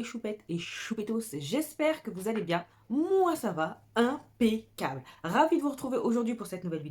choupettes et choupettos, j'espère que vous allez bien. Moi ça va, impeccable. Ravi de vous retrouver aujourd'hui pour cette nouvelle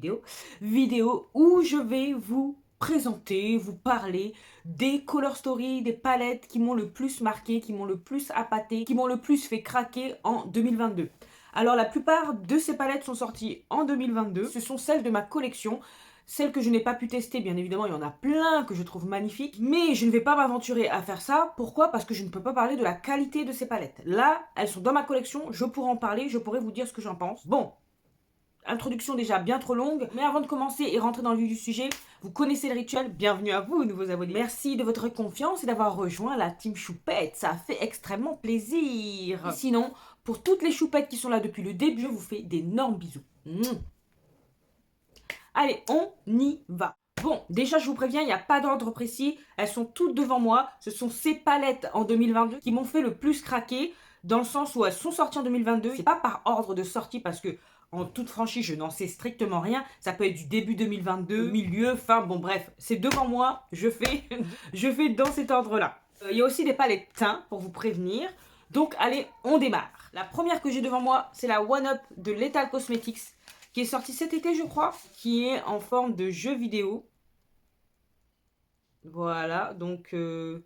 vidéo où je vais vous présenter, vous parler des color story, des palettes qui m'ont le plus marqué, qui m'ont le plus appâté, qui m'ont le plus fait craquer en 2022. Alors la plupart de ces palettes sont sorties en 2022, ce sont celles de ma collection. Celles que je n'ai pas pu tester, bien évidemment, il y en a plein que je trouve magnifiques. Mais je ne vais pas m'aventurer à faire ça. Pourquoi? Parce que je ne peux pas parler de la qualité de ces palettes. Là, elles sont dans ma collection, je pourrais en parler, je pourrais vous dire ce que j'en pense. Bon, introduction déjà bien trop longue. Mais avant de commencer et rentrer dans le vif du sujet, vous connaissez le rituel. Bienvenue à vous, nouveaux abonnés. Merci de votre confiance et d'avoir rejoint la team choupette. Ça a fait extrêmement plaisir. Et sinon, pour toutes les choupettes qui sont là depuis le début, je vous fais d'énormes bisous. Allez, on y va. Bon, déjà je vous préviens, il n'y a pas d'ordre précis. Elles sont toutes devant moi. Ce sont ces palettes en 2022 qui m'ont fait le plus craquer. Dans le sens où elles sont sorties en 2022. C'est pas par ordre de sortie parce que, en toute franchise, je n'en sais strictement rien. Ça peut être du début 2022, milieu, fin, bon bref. C'est devant moi, je fais dans cet ordre-là. Il y a aussi des palettes teintes pour vous prévenir. Donc allez, on démarre. La première que j'ai devant moi, c'est la One Up de Lethal Cosmetics, qui est sorti cet été, je crois, qui est en forme de jeu vidéo. Voilà, donc je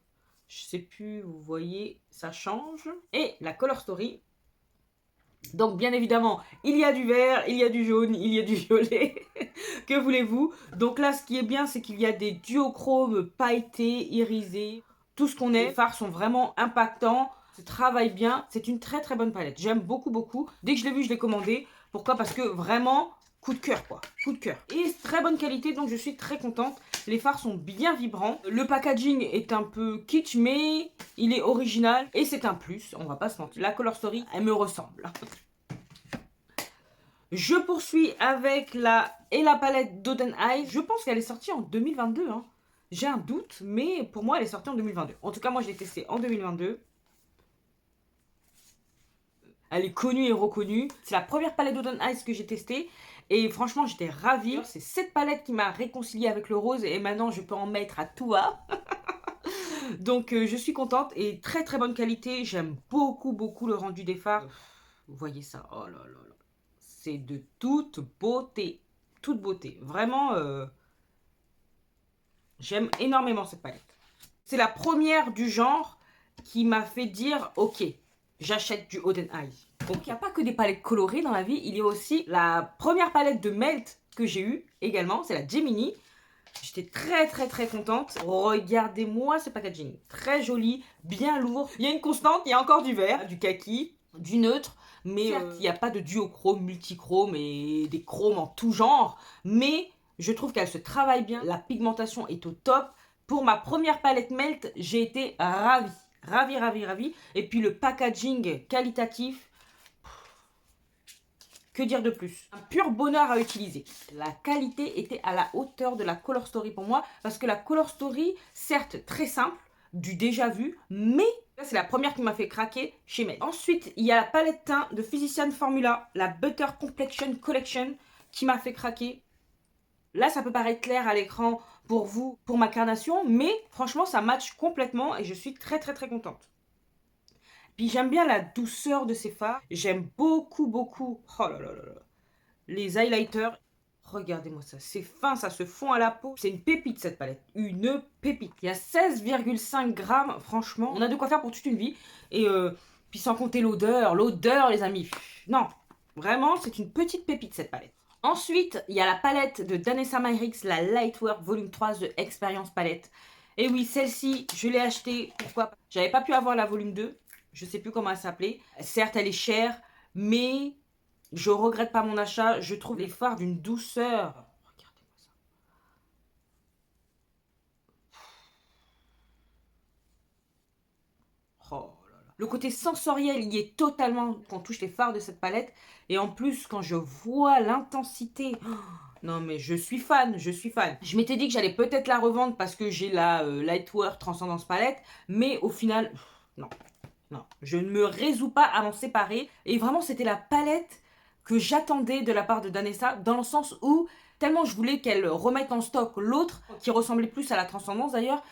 sais plus, vous voyez, ça change. Et la Color Story. Donc bien évidemment, il y a du vert, il y a du jaune, il y a du violet. Que voulez-vous? Donc là, ce qui est bien, c'est qu'il y a des duochromes pailletés, irisés. Tout ce qu'on est. Les fards sont vraiment impactants. Ça travaille bien. C'est une très très bonne palette. J'aime beaucoup beaucoup. Dès que je l'ai vu, je l'ai commandé. Pourquoi? Parce que vraiment, coup de cœur quoi. Coup de cœur. Et très bonne qualité, donc je suis très contente. Les fards sont bien vibrants. Le packaging est un peu kitsch, mais il est original. Et c'est un plus, on va pas se mentir. La Color Story, elle me ressemble. Je poursuis avec la palette d'Oden Eyes. Je pense qu'elle est sortie en 2022. Hein. J'ai un doute, mais pour moi, elle est sortie en 2022. En tout cas, moi, je l'ai testée en 2022. Elle est connue et reconnue. C'est la première palette d'Oden Eyes que j'ai testée. Et franchement, j'étais ravie. C'est cette palette qui m'a réconciliée avec le rose. Et maintenant, je peux en mettre à tout va. Donc, je suis contente. Et très, très bonne qualité. J'aime beaucoup, beaucoup le rendu des fards. Vous voyez ça? Oh là là là. C'est de toute beauté. Toute beauté. Vraiment, j'aime énormément cette palette. C'est la première du genre qui m'a fait dire, ok, j'achète du Oden Eyes. Donc il n'y a pas que des palettes colorées dans la vie, il y a aussi la première palette de Melt que j'ai eue également, c'est la Gemini. J'étais très très très contente. Regardez-moi ce packaging, très joli, bien lourd. Il y a une constante, il y a encore du vert, du kaki, du neutre. Mais il n'y a pas de duochrome, multichrome et des chromes en tout genre. Mais je trouve qu'elle se travaille bien, la pigmentation est au top. Pour ma première palette Melt, j'ai été ravie. Ravie, ravie, ravie. Et puis le packaging qualitatif, que dire de plus? Un pur bonheur à utiliser. La qualité était à la hauteur de la Color Story pour moi. Parce que la Color Story, certes très simple, du déjà vu, mais c'est la première qui m'a fait craquer chez Melt. Ensuite, il y a la palette teint de Physician Formula, la Butter Complexion Collection, qui m'a fait craquer. Là, ça peut paraître clair à l'écran pour vous, pour ma carnation, mais franchement, ça match complètement et je suis très très très contente. Puis j'aime bien la douceur de ces fards. J'aime beaucoup beaucoup, oh là là là là, les highlighters. Regardez-moi ça, c'est fin, ça se fond à la peau. C'est une pépite cette palette, une pépite. Il y a 16,5 grammes, franchement. On a de quoi faire pour toute une vie. Et puis sans compter l'odeur, les amis. Non, vraiment, c'est une petite pépite cette palette. Ensuite, il y a la palette de Danessa Myricks, la Lightwork Volume 3 de Expérience Palette. Et oui, celle-ci, je l'ai achetée. Pourquoi? J'avais pas pu avoir la Volume 2. Je sais plus comment elle s'appelait. Certes, elle est chère, mais je regrette pas mon achat. Je trouve les fards d'une douceur. Regardez-moi ça. Oh là là. Le côté sensoriel, il y est totalement quand on touche les fards de cette palette. Et en plus, quand je vois l'intensité... Non mais je suis fan, je suis fan. Je m'étais dit que j'allais peut-être la revendre parce que j'ai la Lightwork Transcendance Palette. Mais au final, non. Non, je ne me résous pas à m'en séparer. Et vraiment, c'était la palette que j'attendais de la part de Danessa, dans le sens où, tellement je voulais qu'elle remette en stock l'autre, qui ressemblait plus à la Transcendance d'ailleurs,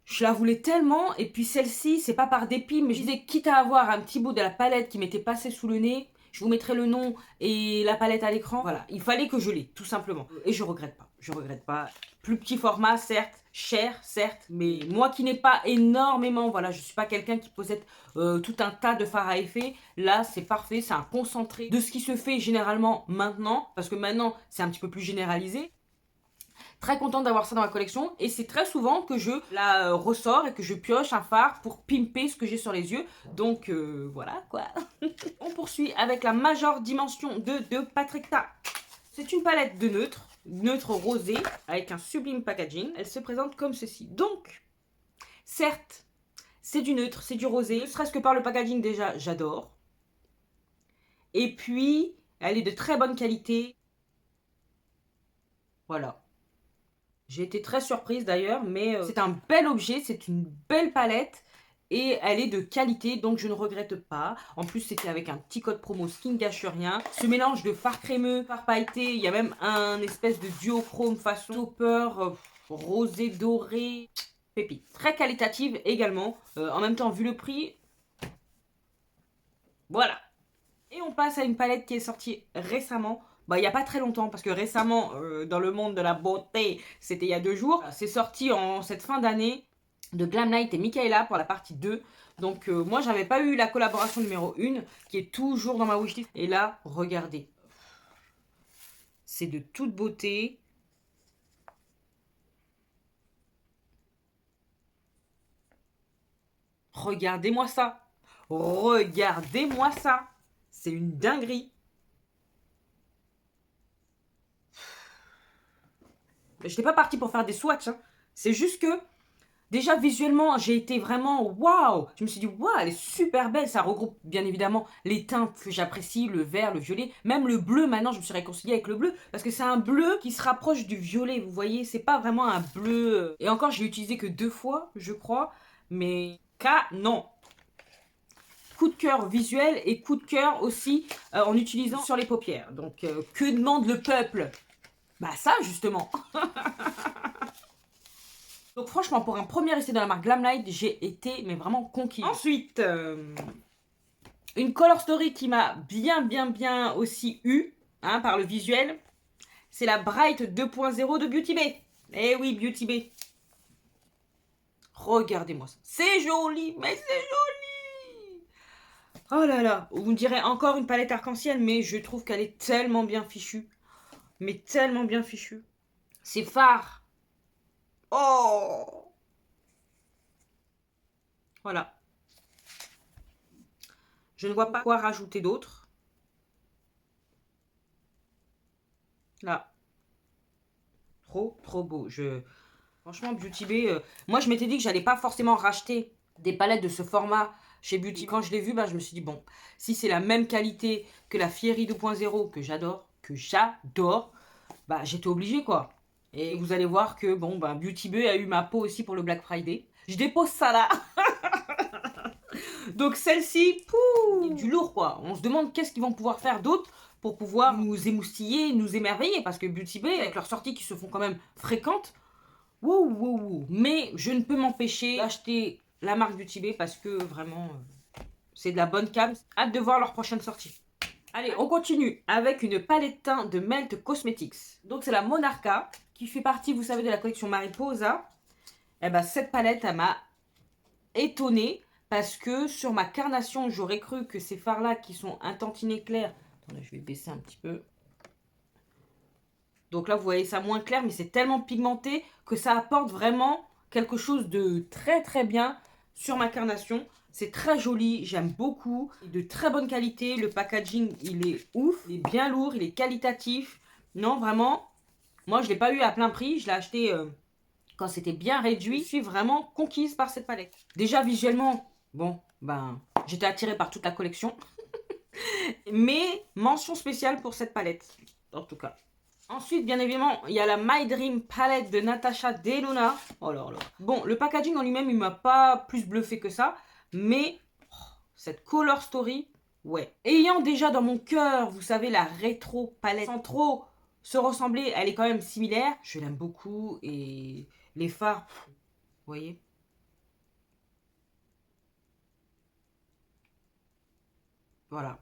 Je la voulais tellement, et puis celle-ci, c'est pas par dépit, mais je disais, quitte à avoir un petit bout de la palette qui m'était passé sous le nez, je vous mettrai le nom et la palette à l'écran. Voilà, il fallait que je l'ai, tout simplement. Et je regrette pas, je regrette pas. Plus petit format, certes, cher, certes, mais moi qui n'ai pas énormément, voilà, je suis pas quelqu'un qui possède tout un tas de fards à effet. Là, c'est parfait, c'est un concentré de ce qui se fait généralement maintenant, parce que maintenant, c'est un petit peu plus généralisé. Très contente d'avoir ça dans ma collection et c'est très souvent que je la ressors et que je pioche un fard pour pimper ce que j'ai sur les yeux. Donc voilà quoi. On poursuit avec la Major Dimension 2 de Patrick Ta. C'est une palette de neutre rosé avec un sublime packaging. Elle se présente comme ceci. Donc, certes, c'est du neutre, c'est du rosé. Ne serait-ce que par le packaging déjà, j'adore. Et puis, elle est de très bonne qualité. Voilà. J'ai été très surprise d'ailleurs, mais c'est un bel objet, c'est une belle palette et elle est de qualité, donc je ne regrette pas. En plus, c'était avec un petit code promo, ce qui ne gâche rien. Ce mélange de fard crémeux, fard pailleté, il y a même un espèce de duochrome façon topper, rosé doré, pépite. Très qualitative également. En même temps, vu le prix, voilà. Et on passe à une palette qui est sortie récemment. Bah, il n'y a pas très longtemps, parce que récemment, dans le monde de la beauté, c'était il y a 2 jours. C'est sorti en cette fin d'année de Glam Night et Michaela pour la partie 2. Donc moi, j'avais pas eu la collaboration numéro 1, qui est toujours dans ma wishlist. Et là, regardez. C'est de toute beauté. Regardez-moi ça. Regardez-moi ça. C'est une dinguerie. Je n'étais pas partie pour faire des swatchs. Hein. C'est juste que, déjà visuellement, j'ai été vraiment waouh. Je me suis dit waouh, elle est super belle. Ça regroupe bien évidemment les teintes que j'apprécie, le vert, le violet, même le bleu. Maintenant, je me suis réconciliée avec le bleu parce que c'est un bleu qui se rapproche du violet. Vous voyez, c'est pas vraiment un bleu. Et encore, je l'ai utilisé que 2 fois, je crois. Mais non. Coup de cœur visuel et coup de cœur aussi en utilisant sur les paupières. Donc, que demande le peuple? Bah ça, justement. Donc franchement, pour un premier essai de la marque Glamlight, j'ai été mais vraiment conquise. Ensuite, une color story qui m'a bien aussi eu, hein, par le visuel, c'est la Bright 2.0 de Beauty Bay. Eh oui, Beauty Bay. Regardez-moi ça. C'est joli, mais c'est joli. Oh là là, vous me direz encore une palette arc-en-ciel, mais je trouve qu'elle est tellement bien fichue. Mais tellement bien fichue. C'est phare. Oh! Voilà. Je ne vois pas quoi rajouter d'autre. Là. Trop beau. Franchement, Beauty Bay, moi je m'étais dit que j'allais pas forcément racheter des palettes de ce format chez Beauty. Quand je l'ai vu, bah, je me suis dit, bon, si c'est la même qualité que la Fiery 2.0, que j'adore, bah j'étais obligée quoi. Et vous allez voir que, bon, bah, Beauty Bay a eu ma peau aussi pour le Black Friday. Je dépose ça là. Donc celle-ci, du lourd quoi. On se demande qu'est-ce qu'ils vont pouvoir faire d'autre pour pouvoir nous émoustiller, nous émerveiller. Parce que Beauty Bay, avec leurs sorties qui se font quand même fréquentes, wow. Mais je ne peux m'empêcher d'acheter la marque Beauty Bay parce que vraiment, c'est de la bonne cam. Hâte de voir leur prochaine sortie. Allez, on continue avec une palette teint de Melt Cosmetics. Donc c'est la Monarcha qui fait partie, vous savez, de la collection Mariposa. Et ben cette palette, elle m'a étonnée parce que sur ma carnation, j'aurais cru que ces fards-là qui sont un tantinet clair. Attendez, je vais baisser un petit peu. Donc là, vous voyez ça moins clair, mais c'est tellement pigmenté que ça apporte vraiment quelque chose de très bien sur ma carnation. C'est très joli, j'aime beaucoup. De très bonne qualité, le packaging, il est ouf. Il est bien lourd, il est qualitatif. Non, vraiment, moi, je ne l'ai pas eu à plein prix. Je l'ai acheté quand c'était bien réduit. Je suis vraiment conquise par cette palette. Déjà, visuellement, bon, ben, j'étais attirée par toute la collection. Mais mention spéciale pour cette palette, en tout cas. Ensuite, bien évidemment, il y a la My Dream Palette de Natasha Denona. Oh là là. Bon, le packaging en lui-même, il m'a pas plus bluffé que ça. Mais cette Color Story, ouais. Ayant déjà dans mon cœur, vous savez, la rétro palette, sans trop se ressembler, elle est quand même similaire. Je l'aime beaucoup et les fards, vous voyez, Voilà.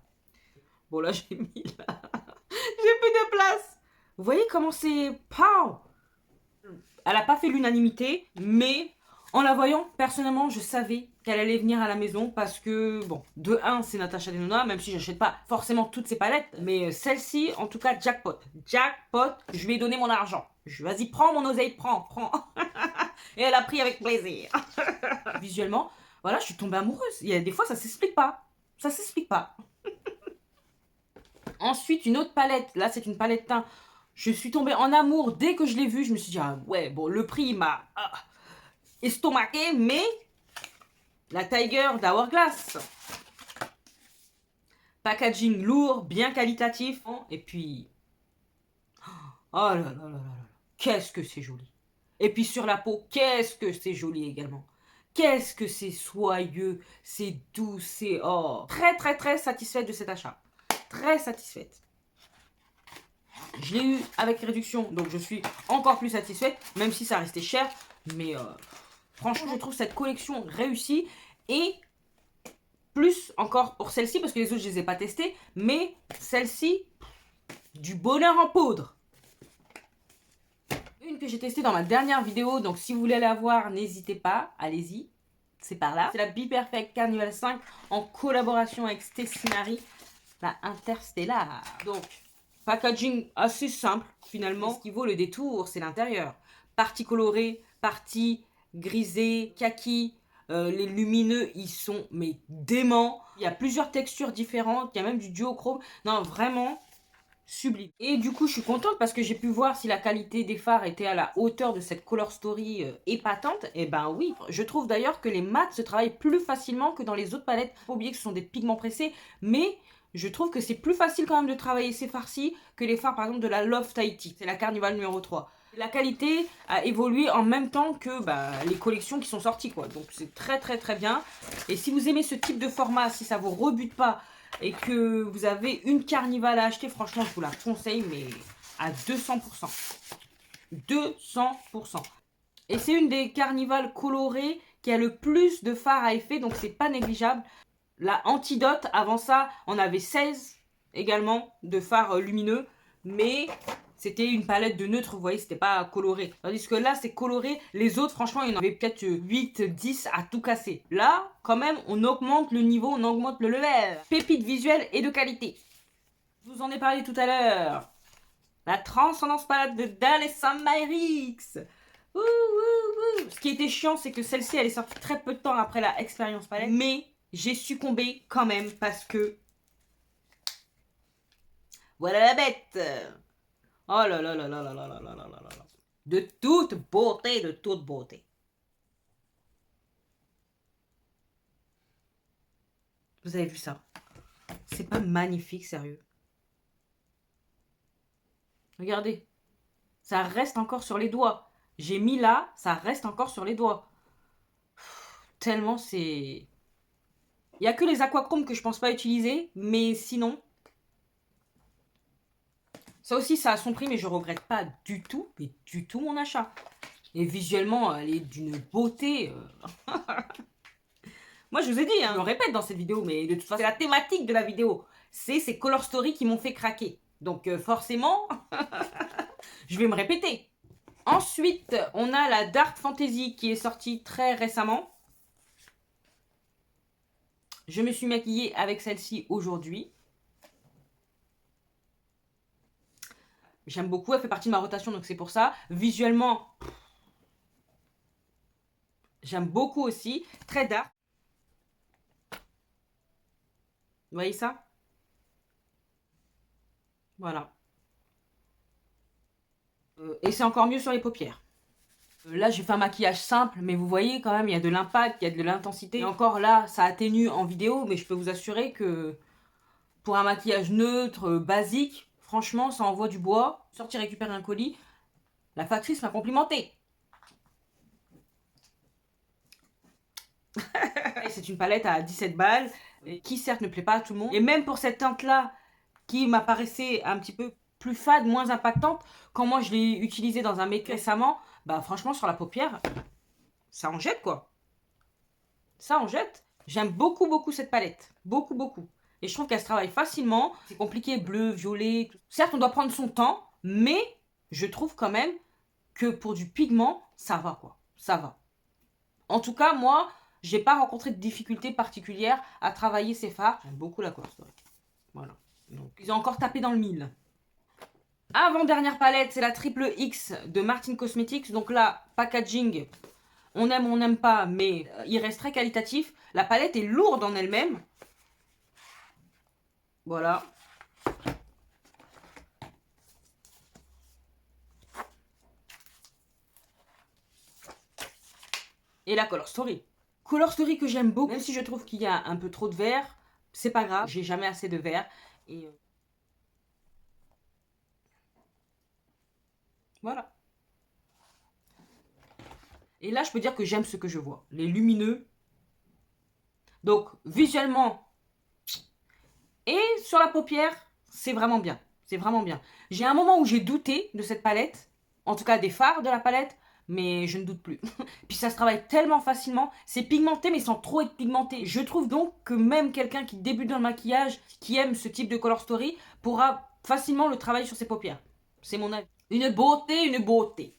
Bon, là, j'ai mis là. J'ai plus de place. Vous voyez comment c'est... Pow! Elle n'a pas fait l'unanimité, mais en la voyant, personnellement, je savais qu'elle allait venir à la maison parce que, bon, de 1, c'est Natasha Denona, même si j'achète pas forcément toutes ses palettes, mais celle-ci, en tout cas, jackpot. Jackpot, je lui ai donné mon argent. Vas-y, prends mon oseille, prends. Et elle a pris avec plaisir. Visuellement, voilà, je suis tombée amoureuse. Il y a des fois, ça s'explique pas. Ça s'explique pas. Ensuite, une autre palette. Là, c'est une palette teint. Je suis tombée en amour dès que je l'ai vue. Je me suis dit, ah ouais, bon, le prix m'a estomaqué, mais la Tiger d'Hourglass. Packaging lourd, bien qualitatif. Et puis, oh là là là là là, qu'est-ce que c'est joli. Et puis sur la peau, qu'est-ce que c'est joli également. Qu'est-ce que c'est soyeux, c'est doux, c'est... Oh, très très très satisfaite de cet achat. Très satisfaite. Je l'ai eu avec réduction, donc je suis encore plus satisfaite, même si ça restait cher. Mais franchement, je trouve cette collection réussie. Et plus encore pour celle-ci, parce que les autres, je ne les ai pas testées. Mais celle-ci, du bonheur en poudre. Une que j'ai testée dans ma dernière vidéo, donc si vous voulez la voir, n'hésitez pas, allez-y. C'est par là. C'est la Be Perfect Carnival 5 en collaboration avec Stationery, la Interstellar. Donc, packaging assez simple finalement. Ce qui vaut le détour, c'est l'intérieur. Partie colorée, partie grisée, kaki. Les lumineux, ils sont mais déments. Il y a plusieurs textures différentes. Il y a même du duochrome. Non, vraiment sublime. Et du coup, je suis contente parce que j'ai pu voir si la qualité des fards était à la hauteur de cette Color Story épatante. Et ben oui, je trouve d'ailleurs que les mats se travaillent plus facilement que dans les autres palettes. Faut pas oublier que ce sont des pigments pressés, mais je trouve que c'est plus facile quand même de travailler ces fards-ci que les fards par exemple de la Love Tahiti. C'est la Carnival numéro 3. La qualité a évolué en même temps que les collections qui sont sorties, quoi. Donc c'est très très très bien. Et si vous aimez ce type de format, si ça vous rebute pas et que vous avez une Carnival à acheter, franchement, je vous la conseille, mais à 200%. 200%. Et c'est une des Carnivals colorées qui a le plus de fards à effet, donc c'est pas négligeable. La Antidote, avant ça, on avait 16 également de fards lumineux, mais c'était une palette de neutres, vous voyez, c'était pas coloré. Tandis que là, c'est coloré. Les autres, franchement, il y en avait peut-être 8, 10 à tout casser. Là, quand même, on augmente le niveau, on augmente le level. Pépite visuelle et de qualité. Je vous en ai parlé tout à l'heure. La Transcendance Palette de Dalessa Myrix. Ce qui était chiant, c'est que celle-ci, elle est sortie très peu de temps après la Expérience Palette. Mais j'ai succombé quand même parce que... Voilà la bête. Oh là là là là là là là là là là là. De toute beauté, de toute beauté. Vous avez vu ça? C'est pas magnifique, sérieux. Regardez. Ça reste encore sur les doigts. J'ai mis là, ça reste encore sur les doigts. Tellement c'est... Il n'y a que les aquachromes que je pense pas utiliser, mais sinon... Ça aussi, ça a son prix, mais je regrette pas du tout, mais du tout mon achat. Et visuellement, elle est d'une beauté. Moi, je vous ai dit, je le répète dans cette vidéo, mais de toute façon, c'est la thématique de la vidéo. C'est ces Color Story qui m'ont fait craquer. Donc, forcément, je vais me répéter. Ensuite, on a la Dark Fantasy qui est sortie très récemment. Je me suis maquillée avec celle-ci aujourd'hui. J'aime beaucoup, elle fait partie de ma rotation, donc c'est pour ça. Visuellement, j'aime beaucoup aussi. Très dark. Vous voyez ça? Voilà. Et c'est encore mieux sur les paupières. Là, j'ai fait un maquillage simple, mais vous voyez quand même, il y a de l'impact, il y a de l'intensité. Et encore là, ça atténue en vidéo, mais je peux vous assurer que pour un maquillage neutre, basique, franchement, ça envoie du bois. Sortir récupérer un colis, la factrice m'a complimenté. C'est une palette à 17 balles, qui certes ne plaît pas à tout le monde. Et même pour cette teinte-là, qui m'apparaissait un petit peu plus fade, moins impactante, quand moi je l'ai utilisée dans un make récemment, bah franchement sur la paupière, ça en jette quoi. Ça en jette. J'aime beaucoup beaucoup cette palette. Beaucoup beaucoup. Et je trouve qu'elle se travaille facilement. C'est compliqué, bleu, violet. Certes, on doit prendre son temps, mais je trouve quand même que pour du pigment, ça va quoi. Ça va. En tout cas, moi, j'ai pas rencontré de difficultés particulières à travailler ces fards. J'aime beaucoup la Color Story. Voilà. Donc, ils ont encore tapé dans le mille. Avant-dernière palette, c'est la triple X de Martin Cosmetics. Donc là, packaging, on aime ou on n'aime pas, mais il reste très qualitatif. La palette est lourde en elle-même. Voilà. Et la Color Story. Color Story que j'aime beaucoup, même si je trouve qu'il y a un peu trop de vert, c'est pas grave, j'ai jamais assez de vert. Et voilà. Et là, je peux dire que j'aime ce que je vois. Les lumineux. Donc, visuellement, et sur la paupière, c'est vraiment bien. C'est vraiment bien. J'ai un moment où j'ai douté de cette palette. En tout cas, des fards de la palette. Mais je ne doute plus. Puis ça se travaille tellement facilement. C'est pigmenté, mais sans trop être pigmenté. Je trouve donc que même quelqu'un qui débute dans le maquillage, qui aime ce type de Color Story, pourra facilement le travailler sur ses paupières. C'est mon avis. Une beauté, une beauté.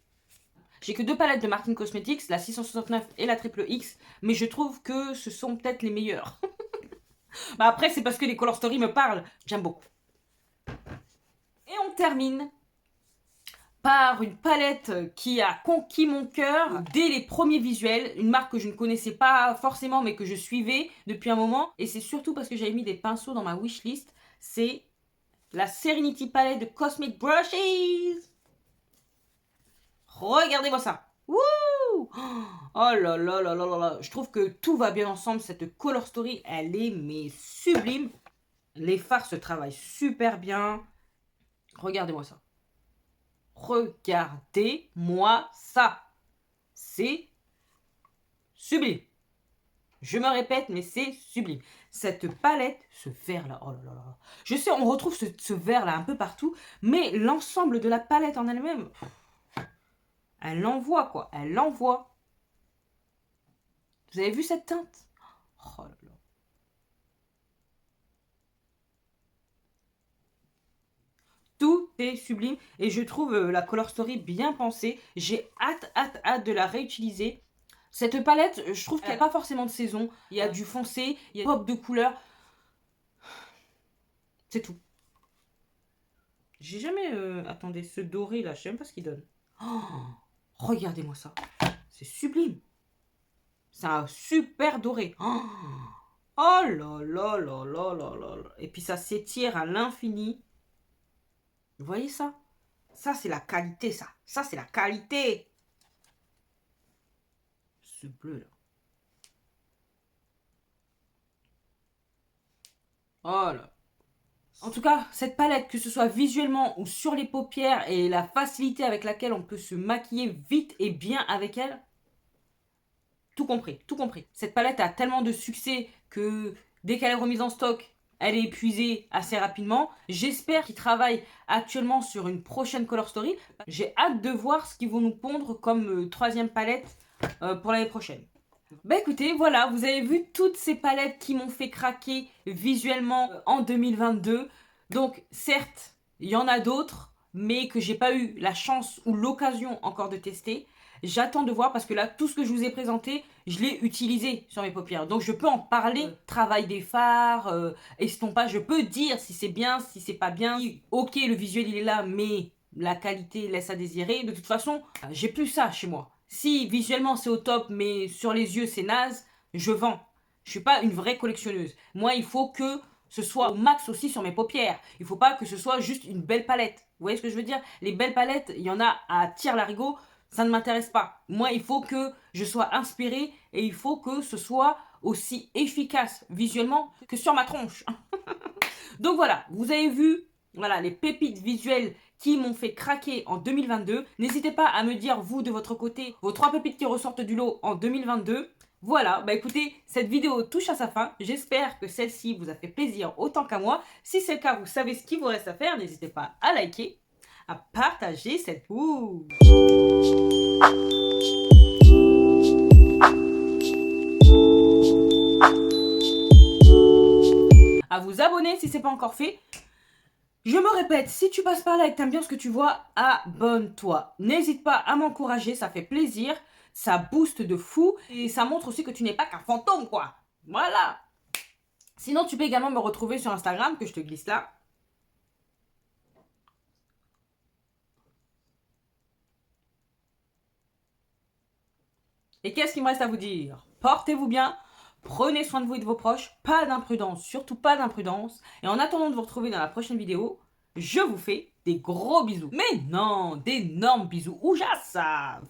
J'ai que deux palettes de Martin Cosmetics, la 669 et la triple X. Mais je trouve que ce sont peut-être les meilleures. Bah après, c'est parce que les Color Story me parlent. J'aime beaucoup. Et on termine par une palette qui a conquis mon cœur dès les premiers visuels. Une marque que je ne connaissais pas forcément, mais que je suivais depuis un moment. Et c'est surtout parce que j'avais mis des pinceaux dans ma wishlist. C'est la Serenity Palette de Cosmic Brushes. Regardez-moi ça. Wouh! Oh là là là là là là. Je trouve que tout va bien ensemble. Cette Color Story, elle est mais sublime. Les fards se travaillent super bien. Regardez-moi ça. Regardez-moi ça. C'est sublime. Je me répète, mais c'est sublime. Cette palette, ce vert-là, oh là là là. Je sais, on retrouve ce vert-là un peu partout, mais l'ensemble de la palette en elle-même, elle l'envoie, quoi. Elle l'envoie. Vous avez vu cette teinte? Oh là là. Tout est sublime et je trouve la Color Story bien pensée. J'ai hâte de la réutiliser. Cette palette, je trouve qu'il n'y a pas forcément de saison. Il y a du foncé, il y a pop de couleurs. C'est tout. J'ai jamais... attendez, ce doré là, je sais même pas ce qu'il donne. Oh, regardez-moi ça. C'est sublime. C'est un super doré. Oh, oh là là là là là là. Et puis ça s'étire à l'infini. Vous voyez ça? Ça, c'est la qualité, ça. Ça, c'est la qualité. Ce bleu, là. Oh là. En tout cas, cette palette, que ce soit visuellement ou sur les paupières et la facilité avec laquelle on peut se maquiller vite et bien avec elle, tout compris, tout compris. Cette palette a tellement de succès que dès qu'elle est remise en stock, elle est épuisée assez rapidement. J'espère qu'ils travaillent actuellement sur une prochaine Color Story. J'ai hâte de voir ce qu'ils vont nous pondre comme troisième palette pour l'année prochaine. Bah écoutez, voilà, vous avez vu toutes ces palettes qui m'ont fait craquer visuellement en 2022. Donc certes, il y en a d'autres, mais que j'ai pas eu la chance ou l'occasion encore de tester. J'attends de voir parce que là, tout ce que je vous ai présenté, je l'ai utilisé sur mes paupières. Donc je peux en parler. Travail des fards, estompage, je peux dire si c'est bien, si c'est pas bien. Ok, le visuel il est là, mais la qualité laisse à désirer. De toute façon, j'ai plus ça chez moi. Si visuellement c'est au top, mais sur les yeux c'est naze, je vends. Je suis pas une vraie collectionneuse. Moi, il faut que ce soit au max aussi sur mes paupières. Il faut pas que ce soit juste une belle palette. Vous voyez ce que je veux dire? Les belles palettes, il y en a à tire-larigot, ça ne m'intéresse pas. Moi, il faut que je sois inspirée et il faut que ce soit aussi efficace visuellement que sur ma tronche. Donc voilà, vous avez vu, voilà, les pépites visuelles qui m'ont fait craquer en 2022. N'hésitez pas à me dire, vous, de votre côté, vos 3 pépites qui ressortent du lot en 2022. Voilà, bah écoutez, cette vidéo touche à sa fin. J'espère que celle-ci vous a fait plaisir autant qu'à moi. Si c'est le cas, vous savez ce qu'il vous reste à faire. N'hésitez pas à liker, à partager cette boue. à vous abonner si ce n'est pas encore fait. Je me répète, si tu passes par là et que tu aimes bien ce que tu vois, abonne-toi. N'hésite pas à m'encourager, ça fait plaisir, ça booste de fou et ça montre aussi que tu n'es pas qu'un fantôme, quoi. Voilà. Sinon, tu peux également me retrouver sur Instagram, que je te glisse là. Et qu'est-ce qu'il me reste à vous dire? Portez-vous bien, prenez soin de vous et de vos proches, pas d'imprudence, surtout pas d'imprudence. Et en attendant de vous retrouver dans la prochaine vidéo, je vous fais des gros bisous. Mais non, d'énormes bisous, ou j'assave.